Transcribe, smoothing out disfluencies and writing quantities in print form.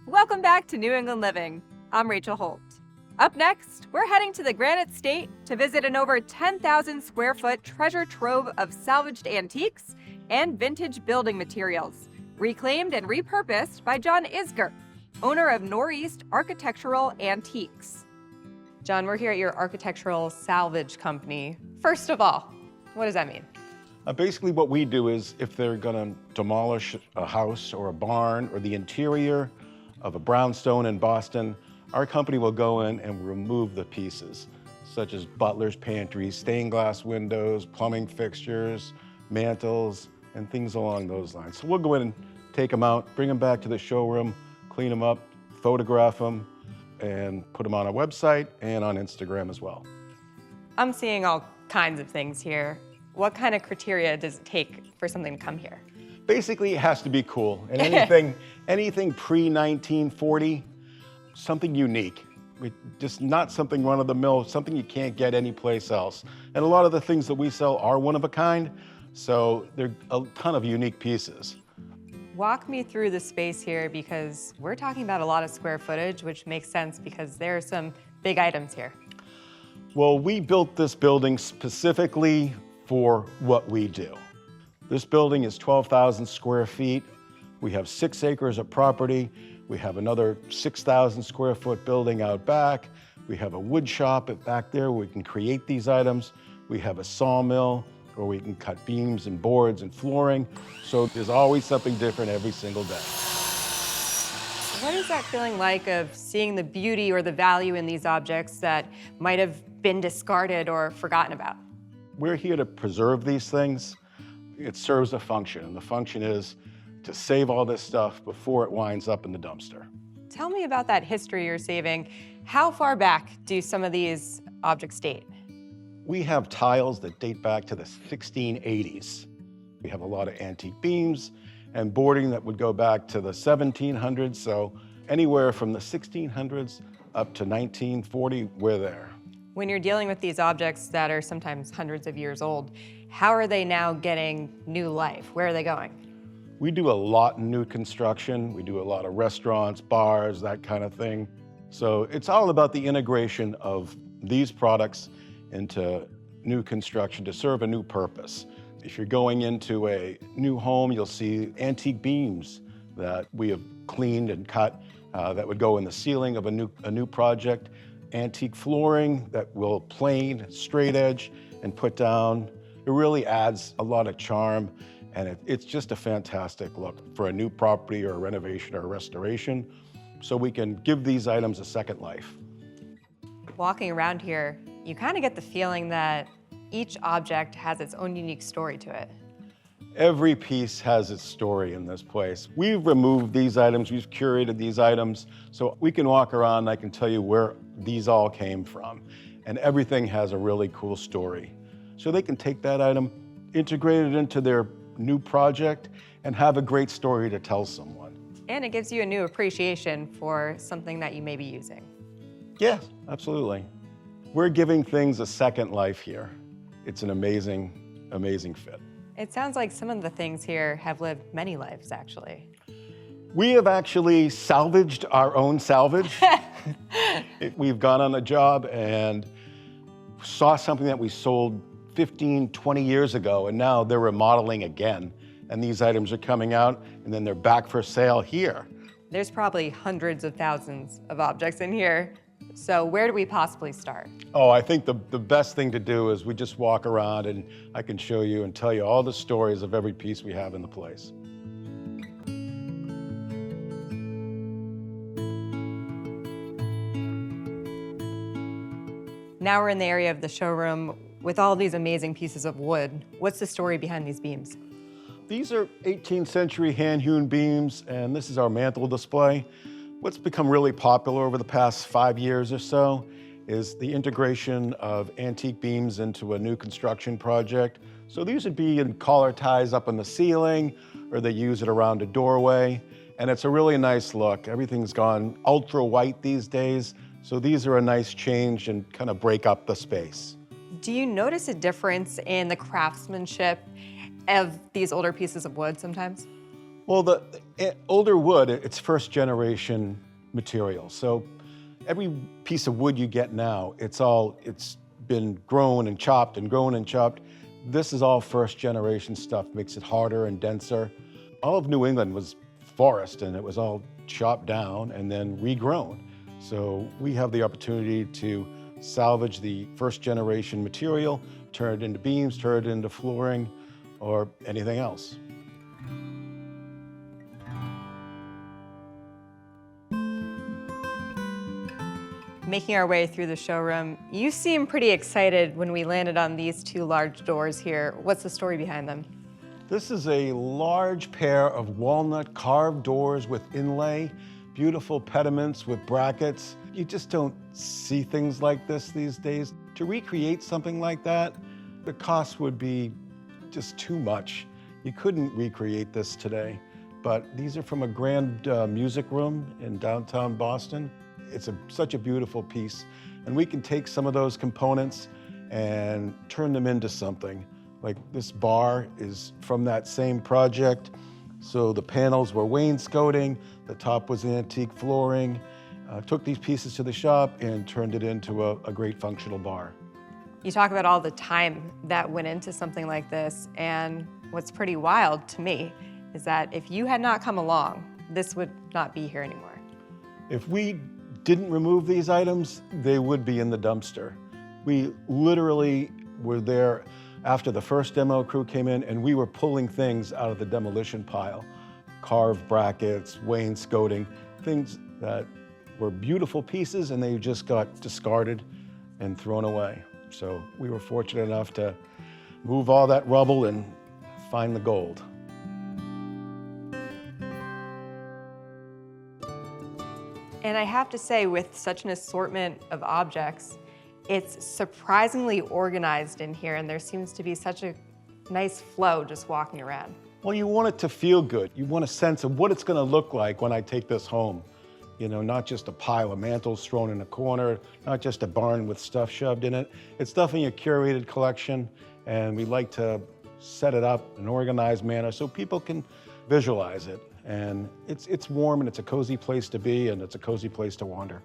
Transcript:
Welcome back to New England Living. I'm Rachel Holt. Up next, we're heading to the Granite State to visit an over 10,000 square foot treasure trove of salvaged antiques and vintage building materials, reclaimed and repurposed by John Isger, owner of Northeast Architectural Antiques. John, we're here at your architectural salvage company. First of all, what does that mean? Basically what we do is if they're gonna demolish a house or a barn or the interior of a brownstone in Boston, our company will go in and remove the pieces, such as butler's pantries, stained glass windows, plumbing fixtures, mantles, and things along those lines. So we'll go in and take them out, bring them back to the showroom, clean them up, photograph them, and put them on our website and on Instagram as well. I'm seeing all kinds of things here. What kind of criteria does it take for something to come here? Basically, it has to be cool. And anything pre-1940, something unique. Just not something run-of-the-mill, something you can't get anyplace else. And a lot of the things that we sell are one of a kind, so they're a ton of unique pieces. Walk me through the space here because we're talking about a lot of square footage, which makes sense because there are some big items here. Well, we built this building specifically for what we do. This building is 12,000 square feet. We have 6 acres of property. We have another 6,000 square foot building out back. We have a wood shop back there where we can create these items. We have a sawmill where we can cut beams and boards and flooring. So there's always something different every single day. What is that feeling like of seeing the beauty or the value in these objects that might have been discarded or forgotten about? We're here to preserve these things. It serves a function, and the function is to save all this stuff before it winds up in the dumpster. Tell me about that history you're saving. How far back do some of these objects date? We have tiles that date back to the 1680s. We have a lot of antique beams and boarding that would go back to the 1700s, so anywhere from the 1600s up to 1940, we're there. When you're dealing with these objects that are sometimes hundreds of years old, how are they now getting new life? Where are they going? We do a lot in new construction. We do a lot of restaurants, bars, that kind of thing. So it's all about the integration of these products into new construction to serve a new purpose. If you're going into a new home, you'll see antique beams that we have cleaned and cut that would go in the ceiling of a new project. Antique flooring that will plane, straight edge, and put down. It really adds a lot of charm, and it's just a fantastic look for a new property or a renovation or a restoration, so we can give these items a second life. Walking around here, you kind of get the feeling that each object has its own unique story to it. Every piece has its story in this place. We've removed these items, we've curated these items, so we can walk around and I can tell you where these all came from. And everything has a really cool story. So they can take that item, integrate it into their new project, and have a great story to tell someone. And it gives you a new appreciation for something that you may be using. Yes, absolutely. We're giving things a second life here. It's an amazing, amazing fit. It sounds like some of the things here have lived many lives, actually. We have actually salvaged our own salvage. We've gone on a job and saw something that we sold 15, 20 years ago, and now they're remodeling again. And these items are coming out, and then they're back for sale here. There's probably hundreds of thousands of objects in here. So where do we possibly start? Oh, I think the best thing to do is we just walk around and I can show you and tell you all the stories of every piece we have in the place. Now we're in the area of the showroom with all these amazing pieces of wood. What's the story behind these beams? These are 18th century hand-hewn beams, and this is our mantle display. What's become really popular over the past 5 years or so is the integration of antique beams into a new construction project. So these would be in collar ties up on the ceiling, or they use it around a doorway. And it's a really nice look. Everything's gone ultra white these days. So these are a nice change and kind of break up the space. Do you notice a difference in the craftsmanship of these older pieces of wood sometimes? Well, the older wood, it's first generation material. So every piece of wood you get now, it's been grown and chopped and grown and chopped. This is all first generation stuff, makes it harder and denser. All of New England was forest, and it was all chopped down and then regrown. So we have the opportunity to salvage the first generation material, turn it into beams, turn it into flooring, or anything else. Making our way through the showroom, you seem pretty excited when we landed on these two large doors here. What's the story behind them? This is a large pair of walnut carved doors with inlay, beautiful pediments with brackets. You just don't see things like this these days. To recreate something like that, the cost would be just too much. You couldn't recreate this today, but these are from a grand music room in downtown Boston. It's such a beautiful piece, and we can take some of those components and turn them into something. Like this bar is from that same project. So the panels were wainscoting, the top was antique flooring. Took these pieces to the shop and turned it into a great functional bar. You talk about all the time that went into something like this, and what's pretty wild to me is that if you had not come along, this would not be here anymore. If we didn't remove these items, they would be in the dumpster. We literally were there after the first demo crew came in, and we were pulling things out of the demolition pile. Carved brackets, wainscoting, things that were beautiful pieces, and they just got discarded and thrown away. So we were fortunate enough to move all that rubble and find the gold. And I have to say, with such an assortment of objects, it's surprisingly organized in here, and there seems to be such a nice flow just walking around. Well, you want it to feel good. You want a sense of what it's going to look like when I take this home. You know, not just a pile of mantles thrown in a corner, not just a barn with stuff shoved in it. It's definitely a curated collection, and we like to set it up in an organized manner so people can visualize it. And it's warm, and it's a cozy place to be, and it's a cozy place to wander.